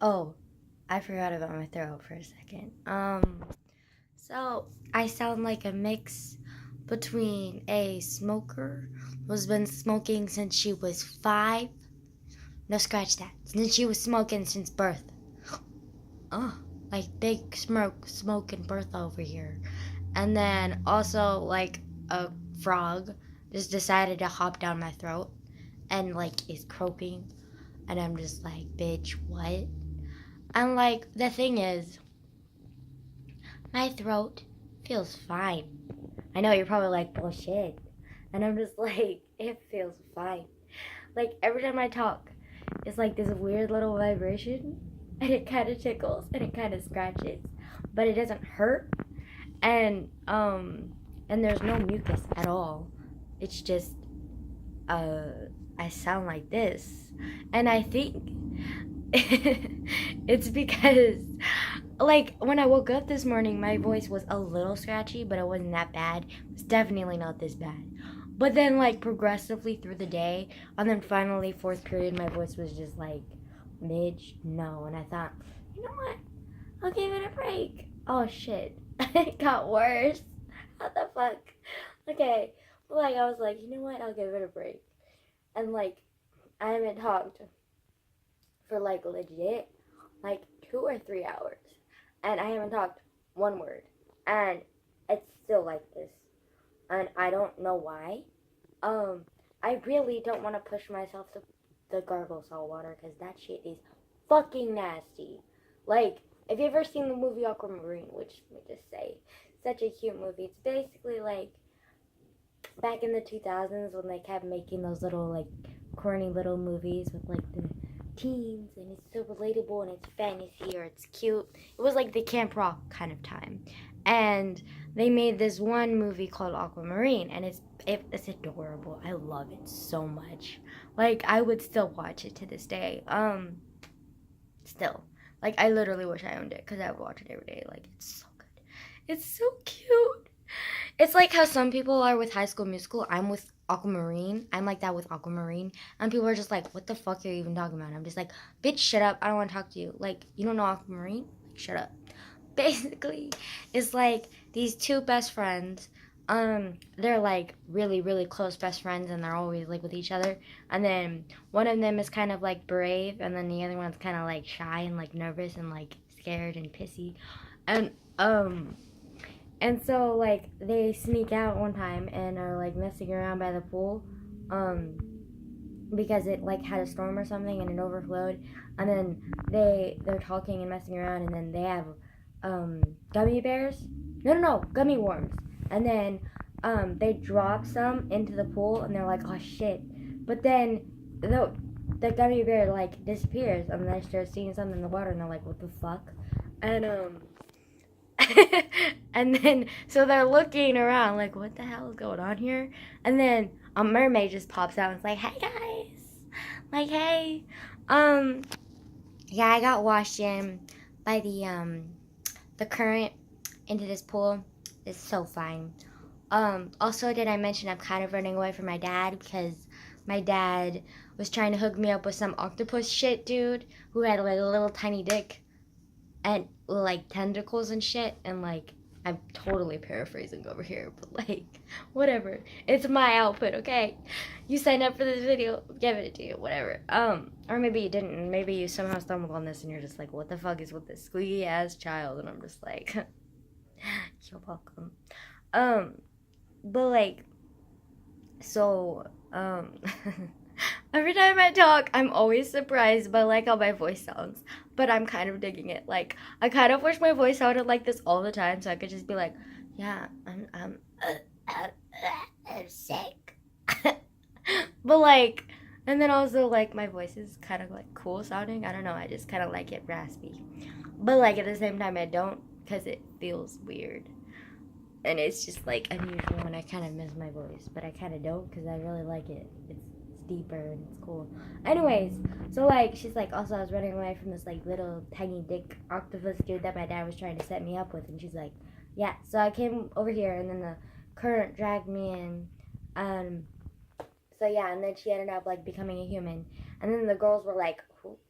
Oh, I forgot about my throat for a second. So I sound like a mix between a smoker who's been smoking since she was 5. No, scratch that. Since she was smoking since birth. Oh, like big smoke and birth over here. And then also like a frog just decided to hop down my throat and like is croaking, and I'm just like, bitch, what? And like the thing is, my throat feels fine. I know you're probably like, bullshit. And I'm just like, it feels fine. Like every time I talk, it's like this weird little vibration, and it kind of tickles and it kind of scratches, but it doesn't hurt. And and there's no mucus at all. It's just uh I sound like this. And I think it's because like when I woke up this morning, my voice was a little scratchy, but it wasn't that bad. It's definitely not this bad. But then like progressively through the day, and then finally fourth period, my voice was just like, Midge, no. And I thought, you know what? I'll give it a break. Oh shit. It got worse. What the fuck? Okay. Like I was like, you know what? I'll give it a break. And like I haven't talked for like legit like 2 or 3 hours, and I haven't talked one word, and it's still like this, and I don't know why. Um, I really don't want to push myself to the gargle salt water because that shit is fucking nasty. Like, have you ever seen the movie Aquamarine? Which let me just say, such a cute movie. It's basically like back in the 2000s when they kept making those little like corny little movies with like the teens, and it's so relatable and it's fantasy or it's cute. It was like the Camp Rock kind of time. And they made this one movie called Aquamarine, and it's adorable. I love it so much. Like I would still watch it to this day. Still. Like I literally wish I owned it cuz I would watch it every day. Like it's so good. It's so cute. It's like how some people are with High School Musical. I'm with Aquamarine. I'm like that with Aquamarine. And people are just like, what the fuck are you even talking about? I'm just like, bitch, shut up. I don't want to talk to you. Like, you don't know Aquamarine? Like, shut up. Basically, it's like these two best friends. They're like really, really close best friends, and they're always like with each other. And then one of them is kind of like brave, and then the other one's kind of like shy and like nervous and like scared and pissy. And and so like they sneak out one time and are like messing around by the pool, um, because it like had a storm or something and it overflowed. And then they're talking and messing around, and then they have gummy bears. No, gummy worms. And then they drop some into the pool, and they're like, oh shit. But then the gummy bear like disappears, and they start seeing something in the water, and they're like, what the fuck? And and then so they're looking around like, what the hell is going on here? And then a mermaid just pops out and it's like, hey guys, like, hey, um yeah, I got washed in by the current into this pool. It's so fine. Also, did I mention I'm kind of running away from my dad because my dad was trying to hook me up with some octopus shit dude who had like a little tiny dick and like tentacles and shit, and like I'm totally paraphrasing over here, but like whatever. It's my output, okay? You signed up for this video, give it to you, whatever. Or maybe you didn't, and maybe you somehow stumbled on this and you're just like, what the fuck is with this squeaky ass child? And I'm just like, you're welcome. Um, but like, so every time I talk, I'm always surprised by like how my voice sounds, but I'm kind of digging it. Like I kind of wish my voice sounded like this all the time, so I could just be like, yeah, I'm sick. But like, and then also like my voice is kind of like cool sounding. I don't know. I just kind of like it raspy, but like at the same time I don't because it feels weird. And it's just like unusual when I kind of miss my voice, but I kind of don't because I really like it. It's deeper and it's cool. Anyways, so like she's like, also I was running away from this like little tiny dick octopus dude that my dad was trying to set me up with, and she's like, yeah. So I came over here, and then the current dragged me in. So yeah, and then she ended up like becoming a human, and then the girls were like,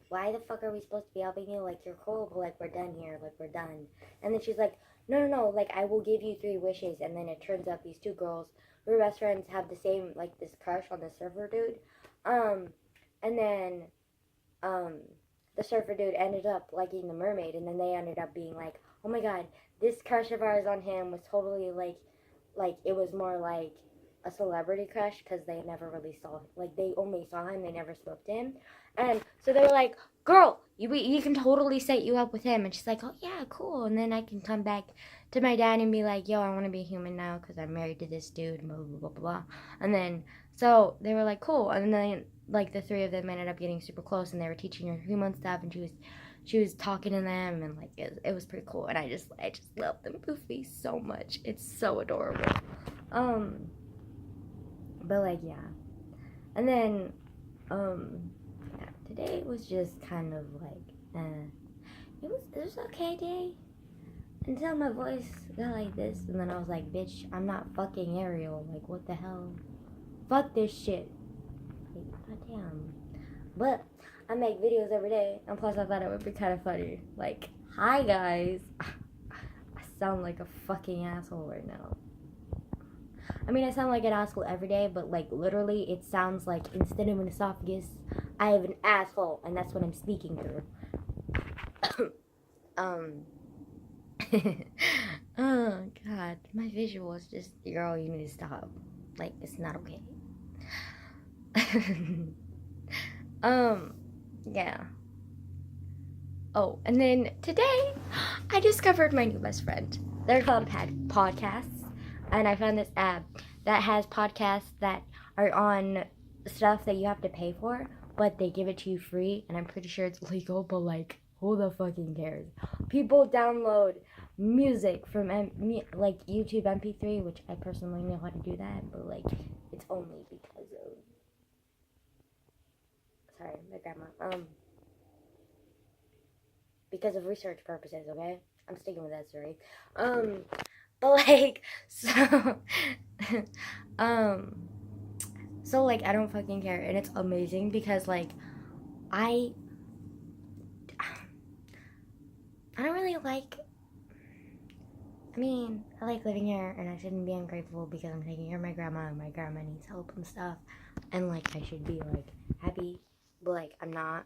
why the fuck are we supposed to be helping you? Like, you're cool, but, like, we're done here. Like, we're done. And then she's like, no, like, I will give you 3 wishes. And then it turns out these 2 girls who are best friends have the same, like, this crush on the surfer dude. And then, the surfer dude ended up liking the mermaid. And then they ended up being like, oh my god, this crush of ours on him was totally, like, it was more like a celebrity crush because they never really saw him. Like, they only saw him, they never spoke to him. And so they were like, girl, you can totally set you up with him. And she's like, oh yeah, cool. And then I can come back to my dad and be like, yo, I want to be human now because I'm married to this dude, blah, blah, blah, blah. And then, so they were like, cool. And then, like, the 3 of them ended up getting super close, and they were teaching her human stuff, and she was talking to them, and, like, it was pretty cool. And I just love the movie so much. It's so adorable. But, like, yeah. And then, yeah, today was just kind of like, it was okay day until my voice got like this, and then I was like, bitch, I'm not fucking Ariel. Like, what the hell? Fuck this shit. Like, goddamn. But I make videos every day, and plus I thought it would be kind of funny. Like, hi guys. I sound like a fucking asshole right now. I mean, I sound like an asshole every day, but, like, literally, it sounds like instead of an esophagus, I have an asshole, and that's what I'm speaking through. Oh, God. My visual is just, girl, you need to stop. Like, it's not okay. Yeah. Oh, and then today, I discovered my new best friend. They're called Podcasts. And I found this app that has podcasts that are on stuff that you have to pay for, but they give it to you free, and I'm pretty sure it's legal, but, like, who the fucking cares? People download music from, like, YouTube MP3, which I personally know how to do that, but, like, it's only because of, sorry, my grandma, because of research purposes, okay? I'm sticking with that story. But, like, so, like, I don't fucking care, and it's amazing because, like, I don't really like, I mean, I like living here, and I shouldn't be ungrateful because I'm taking care of my grandma, and my grandma needs help and stuff, and, like, I should be, like, happy, but, like, I'm not.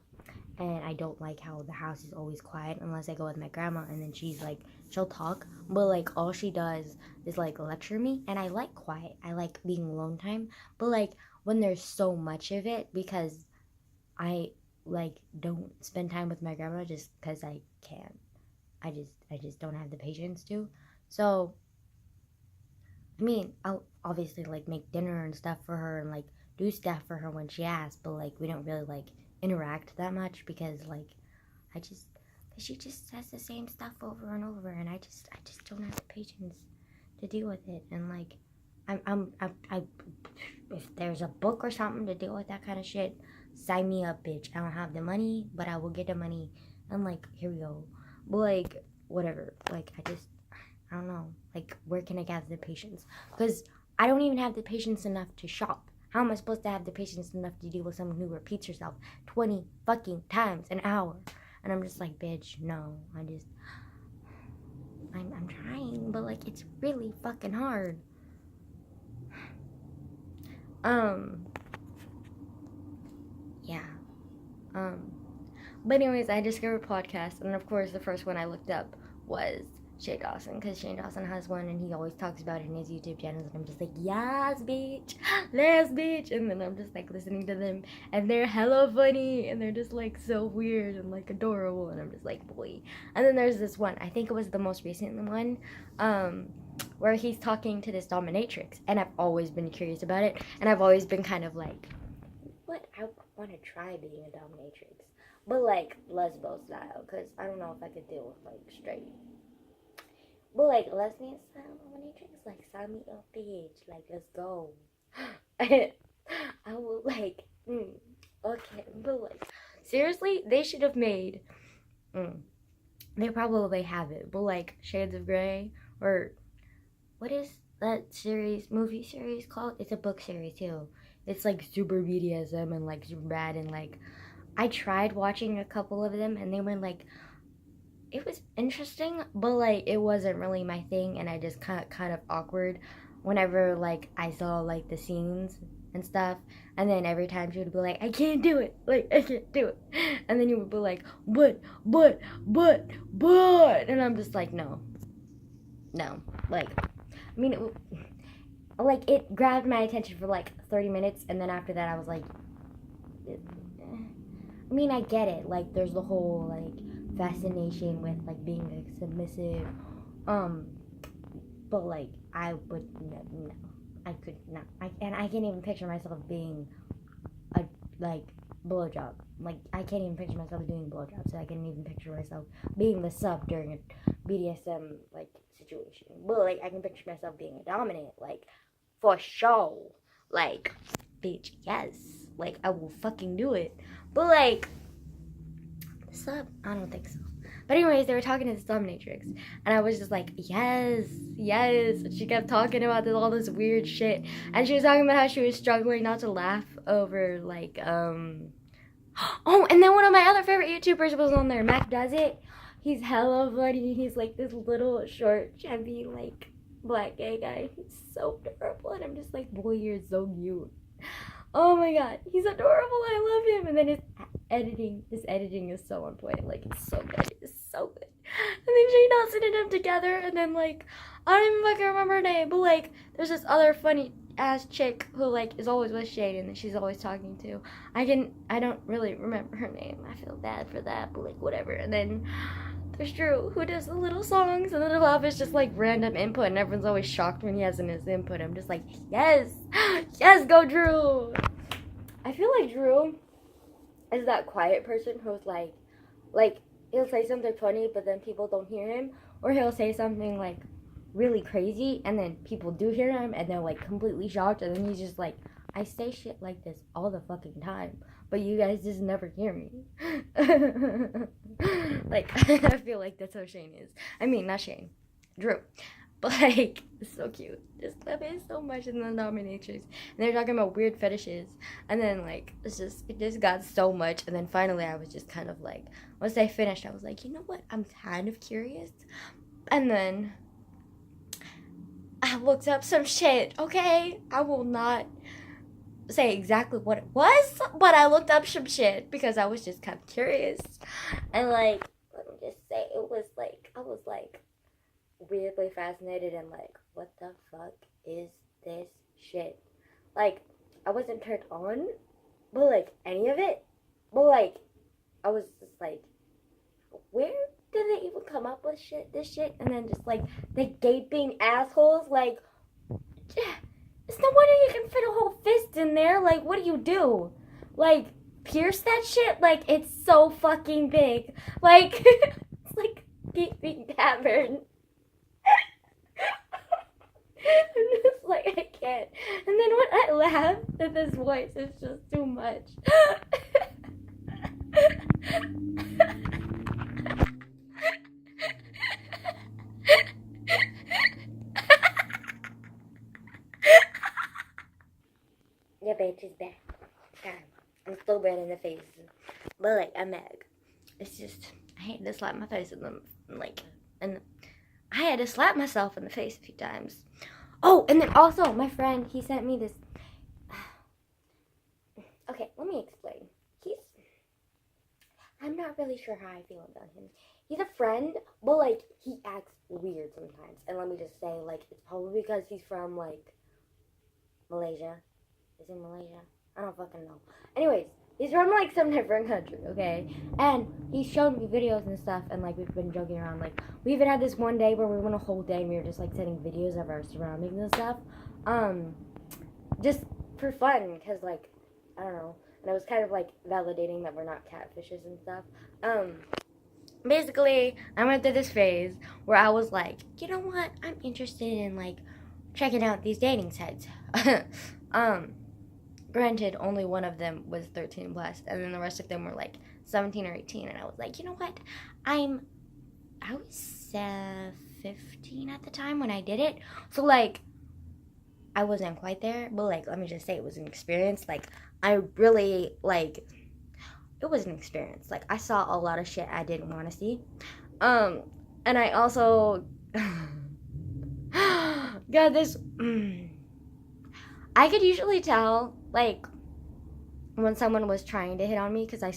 And I don't like how the house is always quiet unless I go with my grandma, and then she's like, she'll talk, but, like, all she does is, like, lecture me, and I like quiet. I like being alone time, but, like, when there's so much of it, because I, like, don't spend time with my grandma just because I can't. I just don't have the patience to. So, I mean, I'll obviously, like, make dinner and stuff for her and, like, do stuff for her when she asks, but, like, we don't really, like, interact that much because, like, she just says the same stuff over and over, and I just don't have the patience to deal with it. And, like, I if there's a book or something to deal with that kind of shit, sign me up, bitch. I don't have the money, but I will get the money, and, like, here we go. But, like, whatever. Like, I don't know. Like, where can I gather the patience? Because I don't even have the patience enough to shop. How am I supposed to have the patience enough to deal with someone who repeats herself 20 fucking times an hour? And I'm just like, bitch, no. I'm trying, but, like, it's really fucking hard. Yeah. But anyways, I discovered podcasts, and of course the first one I looked up was Shane Dawson, because Shane Dawson has one, and he always talks about it in his YouTube channels, and I'm just like, yes, bitch, let's, bitch, and then I'm just, like, listening to them, and they're hella funny, and they're just, like, so weird, and, like, adorable, and I'm just like, boy. And then there's this one, I think it was the most recent one, where he's talking to this dominatrix, and I've always been curious about it, and I've always been kind of like, what, I want to try being a dominatrix, but, like, lesbo style, because I don't know if I could deal with, like, straight. But, like, lesbian style dominatrix, like, sign me up, bitch. Like, let's go. I will, like, okay. But, like, seriously, they should have made, they probably have it, but, like, Shades of Grey, or, what is that movie series called? It's a book series, too. It's, like, super BDSM and, like, super bad, and, like, I tried watching a couple of them, and they were like, it was interesting, but like it wasn't really my thing, and I just kind of awkward whenever like I saw like the scenes and stuff, and then every time she would be like, I can't do it, like I can't do it, and then you would be like, but, and I'm just like, no, like, I mean, like it grabbed my attention for like 30 minutes, and then after that I was like, I mean, I get it, like there's the whole like fascination with like being like submissive, but like I would no, I could not, and I can't even picture myself being a like blowjob. Like I can't even picture myself doing blowjobs, so I can't even picture myself being the sub during a BDSM like situation. But like I can picture myself being a dominant, like for sure. Like, bitch, yes, like I will fucking do it. But like sub, I don't think so. But anyways, they were talking to the dominatrix, and I was just like, yes. And she kept talking about all this weird shit, and she was talking about how she was struggling not to laugh over like oh, and then one of my other favorite YouTubers was on there, Mac Does It. He's hella funny. He's like this little short, chubby, like black gay guy. He's so adorable, and I'm just like, boy, you're so cute. Oh my god, he's adorable. I love him. And then his editing is so on point. Like it's so good. It's so good. And then she Nelson and him together, and then like I don't even fucking remember her name, but like there's this other funny ass chick who like is always with Shade and that she's always talking to. I don't really remember her name. I feel bad for that, but like whatever. And then there's Drew, who does the little songs, and then above is just like random input, and everyone's always shocked when he has in his input. I'm just like, yes, go Drew. I feel like Drew is that quiet person who's like he'll say something funny, but then people don't hear him, or he'll say something like really crazy, and then people do hear him, and they're like completely shocked, and then he's just like, I say shit like this all the fucking time, but you guys just never hear me. Like, I feel like that's how Shane is. I mean, not Shane, Drew. But like, it's so cute. Just love it so much in the dominatrix. And they're talking about weird fetishes. And then like, it just got so much. And then finally I was just kind of like, once they finished, I was like, you know what? I'm kind of curious. And then I looked up some shit, okay? I will not say exactly what it was, but I looked up some shit because I was just kind of curious. And like, let me just say, it was like, I was like weirdly fascinated and like, what the fuck is this shit? Like, I wasn't turned on, but like any of it, but like, I was just like, where did they even come up with this shit? And then just like, the gaping assholes, like, it's no wonder you can fit a whole fist in there. Like, what do? Like, pierce that shit? Like, it's so fucking big. Like, it's like gaping cavern. I'm just like, I can't. And then when I laugh at this voice, it's just too much. Yeah, bitch is back. God, I'm still red in the face. But like, I'm mad. It's just, I had to slap my face in the, like, and I had to slap myself in the face a few times. Oh, and then also, my friend, he sent me this. Okay, let me explain. I'm not really sure how I feel about him. He's a friend, but like, he acts weird sometimes. And let me just say, like, it's probably because he's from, like, Malaysia. Is he Malaysia? I don't fucking know. Anyways, he's from like some different country, okay? And he's shown me videos and stuff, and like we've been joking around. Like we even had this one day where we went a whole day and we were just like sending videos of our surroundings and stuff, just for fun, because like I don't know, and it was kind of like validating that we're not catfishes and stuff. Basically, I went through this phase where I was like, you know what? I'm interested in like checking out these dating sites. Granted, only one of them was 13 plus, and then the rest of them were like 17 or 18, and I was like, you know what, I was 15 at the time when I did it, so like, I wasn't quite there, but like, let me just say, it was an experience. Like, I really, like, it was an experience. Like, I saw a lot of shit I didn't want to see. And I also got this. I could usually tell, like, when someone was trying to hit on me because I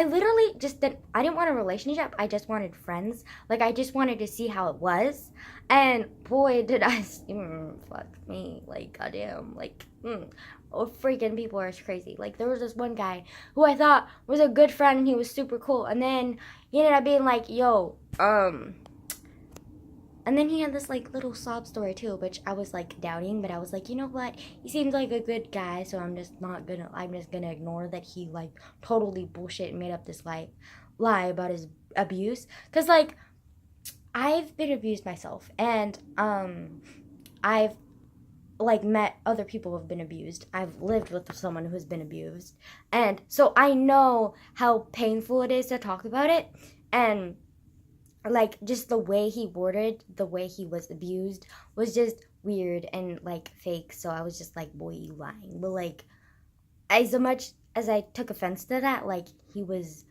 literally just I didn't want a relationship. I just wanted friends. Like, I just wanted to see how it was. And boy, did I fuck me. Like, goddamn. Like, oh, freaking people are crazy. Like, there was this one guy who I thought was a good friend and he was super cool. And then he ended up being like, yo, and then he had this, like, little sob story, too, which I was, like, doubting. But I was like, you know what? He seems like a good guy, so I'm just gonna ignore that he, like, totally bullshit and made up this lie about his abuse. Because, like, I've been abused myself. And, I've, like, met other people who have been abused. I've lived with someone who's been abused. And so I know how painful it is to talk about it. And, like, just the way he worded, the way he was abused was just weird and, like, fake. So I was just like, boy, you lying. But, like, as much as I took offense to that, like, he was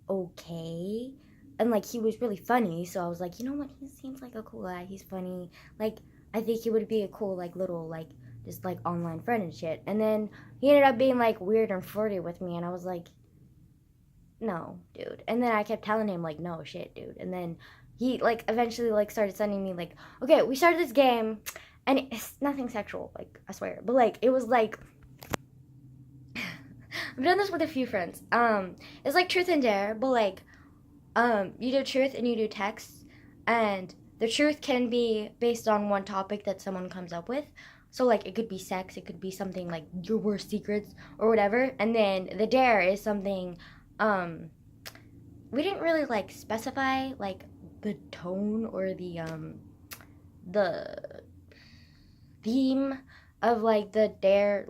okay. And, like, he was really funny. So I was like, you know what? He seems like a cool guy. He's funny. Like, I think he would be a cool, like, little, like, just, like, online friend and shit. And then he ended up being, like, weird and flirty with me. And I was like, no, dude. And then I kept telling him, like, no, shit, dude. And then he, like, eventually, like, started sending me, like, okay, we started this game, and it's nothing sexual, like, I swear. But, like, it was, like, I've done this with a few friends. It's like truth and dare, but, like, you do truth and you do text, and the truth can be based on one topic that someone comes up with. So, like, it could be sex, it could be something like your worst secrets or whatever. And then the dare is something, we didn't really, like, specify, like, the tone or the theme of, like, the dares,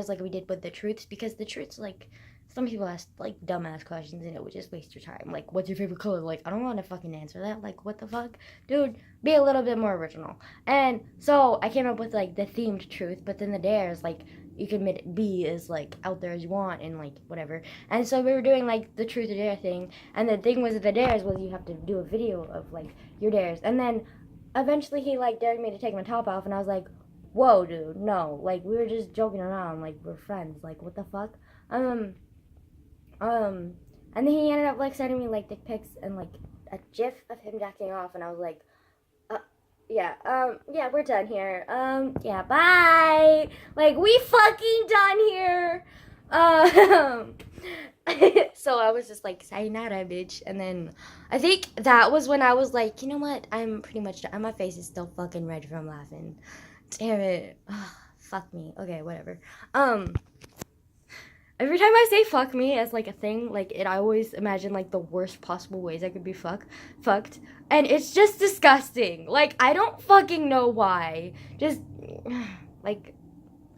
like we did with the truths, because the truths, like, some people ask, like, dumbass questions and it would just waste your time. Like, what's your favorite color? Like, I don't want to fucking answer that. Like, what the fuck? Dude, be a little bit more original. And so I came up with, like, the themed truth, but then the dares, like, you can be as, like, out there as you want and, like, whatever. And so we were doing, like, the truth or dare thing. And the thing was, the dares was you have to do a video of, like, your dares. And then eventually he, like, dared me to take my top off. And I was like, whoa, dude, no. Like, we were just joking around. Like, we're friends. Like, what the fuck? And then he ended up, like, sending me, like, dick pics and, like, a gif of him jacking off. And I was like, yeah, we're done here. Yeah, bye. Like, we fucking done here. So I was just like, sayonara, bitch. And then I think that was when I was like, you know what? I'm pretty much done. My face is still fucking red from laughing. Damn it. Ugh, fuck me. Okay, whatever. Every time I say fuck me as, like, a thing, like, I always imagine, like, the worst possible ways I could be fucked. And it's just disgusting. Like, I don't fucking know why. Just, like,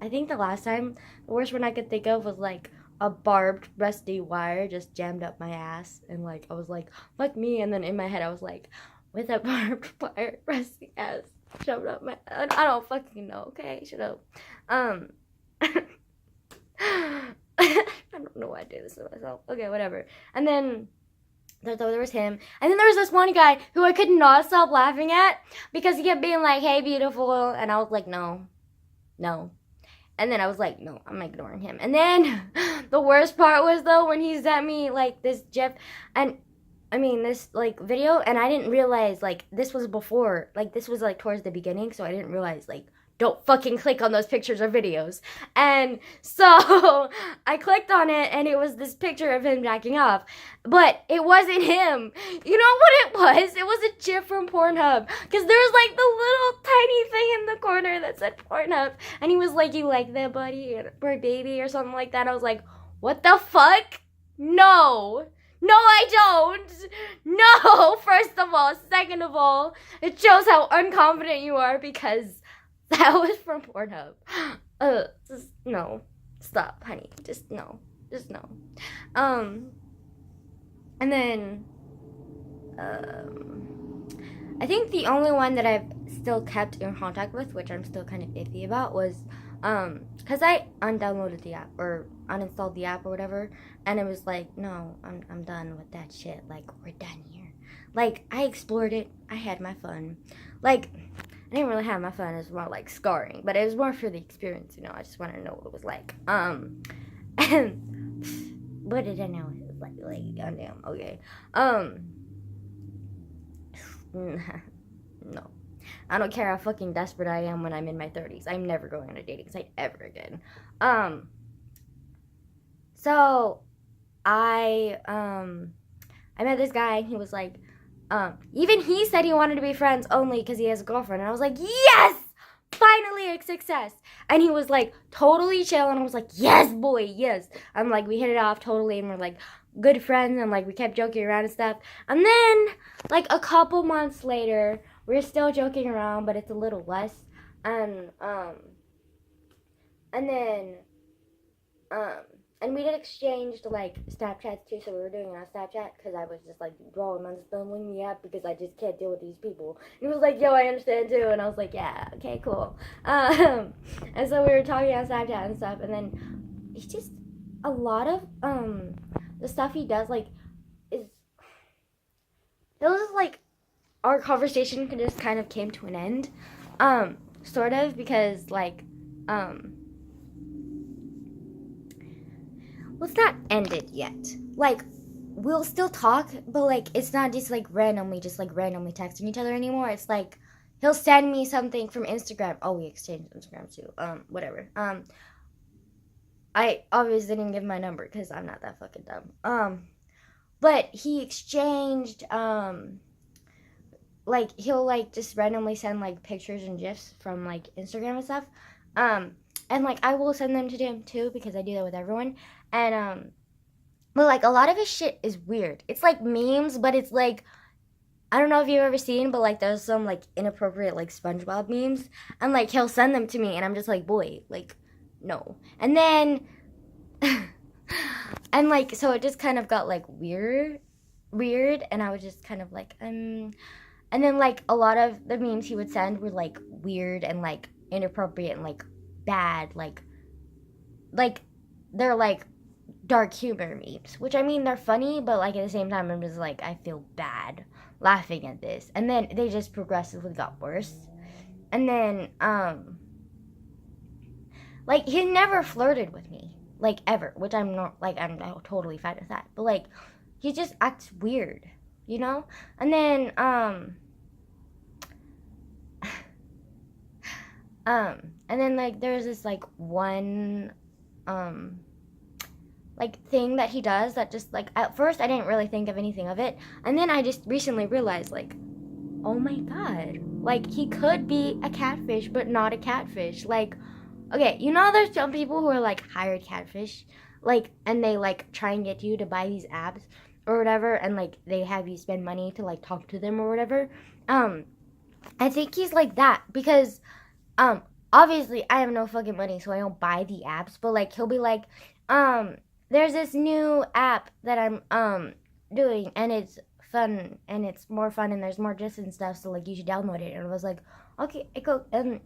I think the last time, the worst one I could think of was, like, a barbed rusty wire just jammed up my ass. And, like, I was like, fuck me. And then in my head, I was like, with a barbed wire rusty ass shoved up my, I don't fucking know, okay? Shut up. I don't know why I do this to myself. Okay, whatever. And then there was him. And then there was this one guy who I could not stop laughing at because he kept being like, hey, beautiful. And I was like, no. And then I was like, no, I'm ignoring him. And then the worst part was, though, when he sent me, like, this gif. And, I mean, this, like, video. And I didn't realize, like, this was before. Like, this was, like, towards the beginning. So I didn't realize, like, don't fucking click on those pictures or videos. And so I clicked on it, and it was this picture of him jacking off. But it wasn't him. You know what it was? It was a GIF from Pornhub. Because there was, like, the little tiny thing in the corner that said Pornhub. And he was like, you like that, buddy? Or baby? Or something like that. I was like, what the fuck? No, I don't. No, first of all. Second of all, it shows how unconfident you are because that was from Pornhub. Just no. Stop, honey. Just no. And then, I think the only one that I've still kept in contact with, which I'm still kind of iffy about, was Cause I undownloaded the app or uninstalled the app or whatever, and it was like, no, I'm done with that shit. Like, we're done here. Like, I explored it. I had my fun. Like, I didn't really have my fun. It was more like scarring, but it was more for the experience. You know, I just wanted to know what it was like. And what did I know? It was like, oh damn, okay. No. I don't care how fucking desperate I am when I'm in my 30s. I'm never going on a dating site ever again. So I met this guy and he was like, even he said he wanted to be friends only because he has a girlfriend. And I was like, yes! Finally a success. And he was like totally chill and I was like, yes, boy, yes. I'm like, we hit it off totally and we're like good friends and like we kept joking around and stuff. And then like a couple months later, we're still joking around, but it's a little less. And then and we did exchange like Snapchats too, so we were doing it on Snapchat because I was just like, bro, I'm uninstalling the app because I just can't deal with these people. And he was like, yo, I understand too, and I was like, yeah, okay, cool. And so we were talking on Snapchat and stuff, and then he's just a lot of the stuff he does like is it was like our conversation just kind of came to an end, sort of because like well, it's not ended yet. Like, we'll still talk, but like, it's not just like randomly texting each other anymore. It's like, he'll send me something from Instagram. Oh, we exchanged Instagram too. Whatever. I obviously didn't give my number because I'm not that fucking dumb. But he exchanged, like, he'll like just randomly send like pictures and gifs from like Instagram and stuff. And like, I will send them to him too because I do that with everyone. And but like a lot of his shit is weird. It's like memes, but it's like I don't know if you've ever seen, but like there's some like inappropriate like SpongeBob memes, and like he'll send them to me, and I'm just like, boy, like no. And then and like so it just kind of got like weird, and I was just kind of like and then like a lot of the memes he would send were like weird and like inappropriate and like bad, like they're like dark humor memes, which I mean they're funny, but like at the same time I'm just like I feel bad laughing at this. And then they just progressively got worse. And then like he never flirted with me, like ever, which I'm not like I'm totally fine with that. But like he just acts weird, you know? And then and then like there's this like one like thing that he does that just like at first I didn't really think of anything of it, and then I just recently realized like, oh my god, like he could be a catfish but not a catfish. Like, okay, you know there's some people who are like hired catfish, like, and they like try and get you to buy these apps or whatever, and like they have you spend money to like talk to them or whatever. I think he's like that because obviously I have no fucking money, so I don't buy the apps, but like he'll be like there's this new app that I'm doing and it's fun and it's more fun and there's more gifs and stuff, so like you should download it. And I was like, okay, go and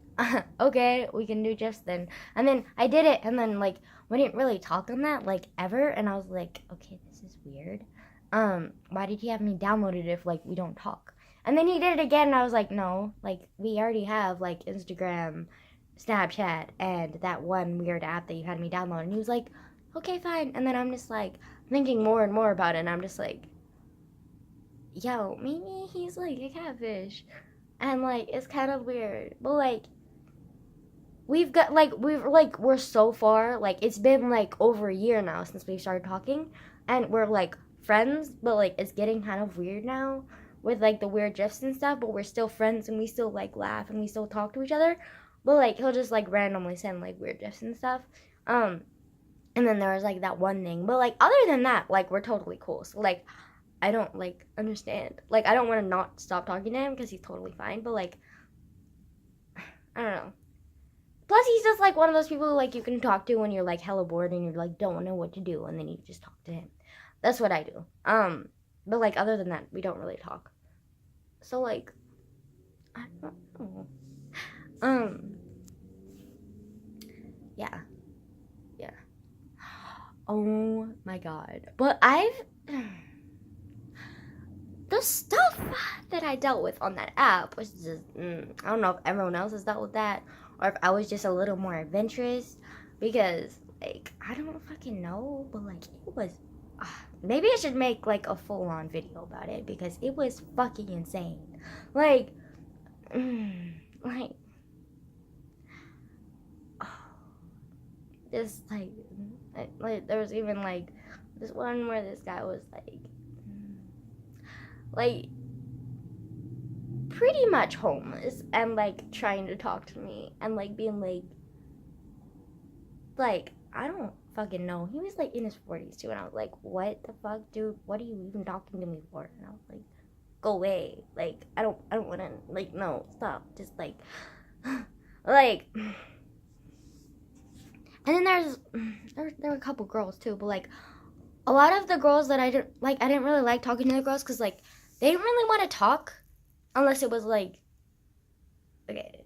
okay, we can do gifs then. And then I did it, and then like we didn't really talk on that like ever, and I was like, okay, this is weird. Why did he have me download it if like we don't talk? And then he did it again, and I was like, no, like we already have like Instagram, Snapchat, and that one weird app that you had me download. And he was like, okay, fine. And then I'm just like thinking more and more about it, and I'm just like, yo, maybe he's like a catfish. And like it's kind of weird. But like we're so far, like it's been like over a year now since we started talking, and we're like friends, but like it's getting kind of weird now with like the weird gifs and stuff, but we're still friends and we still like laugh and we still talk to each other. But like he'll just like randomly send like weird gifs and stuff. And then there was like that one thing. But like other than that, like we're totally cool. So like I don't like understand. Like I don't want to not stop talking to him because he's totally fine. But like I don't know. Plus he's just like one of those people who like you can talk to when you're like hella bored and you like don't know what to do, and then you just talk to him. That's what I do. But like other than that, we don't really talk. So like I don't know. Yeah. Yeah. Oh my god. But I've the stuff that I dealt with on that app was just I don't know if everyone else has dealt with that or if I was just a little more adventurous because like I don't fucking know, but like it was maybe I should make like a full-on video about it because it was fucking insane. Like like just like there was even like this one where this guy was like pretty much homeless and like trying to talk to me and like being like I don't fucking know. He was like in his 40s too, and I was like, what the fuck, dude? What are you even talking to me for? And I was like, go away. Like I don't want to. Like no, stop. Just like like. And then there were a couple girls too, but like a lot of the girls that I didn't really like talking to the girls because like they didn't really want to talk unless it was like okay.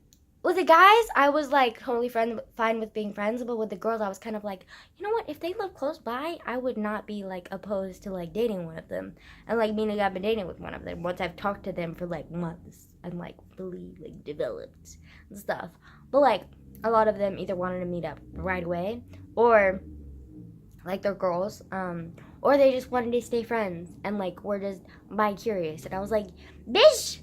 With the guys, I was like totally fine with being friends, but with the girls, I was kind of like, you know what? If they live close by, I would not be like opposed to like dating one of them. And like meaning I've been dating with one of them once I've talked to them for like months and like fully like developed and stuff. But like a lot of them either wanted to meet up right away or like they're girls, or they just wanted to stay friends and like were just bi-curious. And I was like, bitch,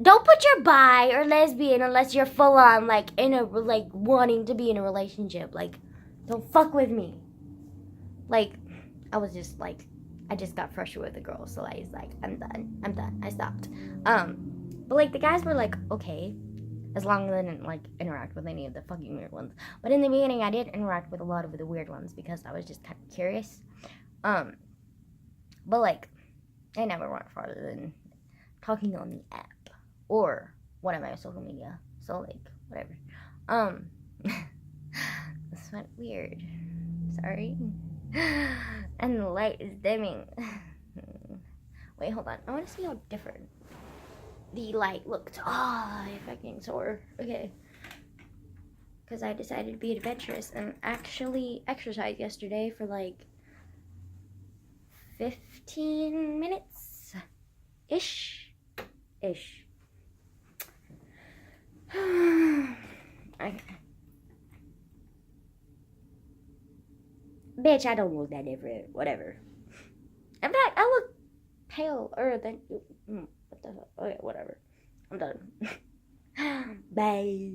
don't put your bi or lesbian unless you're full on like in a like wanting to be in a relationship. Like, don't fuck with me. Like, I was just like, I just got frustrated with the girls, so I was like, I'm done. I stopped. But like the guys were like, okay, as long as I didn't like interact with any of the fucking weird ones. But in the beginning, I did interact with a lot of the weird ones because I was just kind of curious. But like, I never went farther than talking on the app or one of my social media. So like, whatever. This went weird. Sorry. And the light is dimming. Wait, hold on. I want to see how different the light looked. I fucking sore. Okay. Because I decided to be adventurous and actually exercise yesterday for like 15 minutes ish. Okay. Bitch, I don't look that different. Whatever. In fact, I look paler than you. What the hell? Okay, whatever. I'm done. Bye.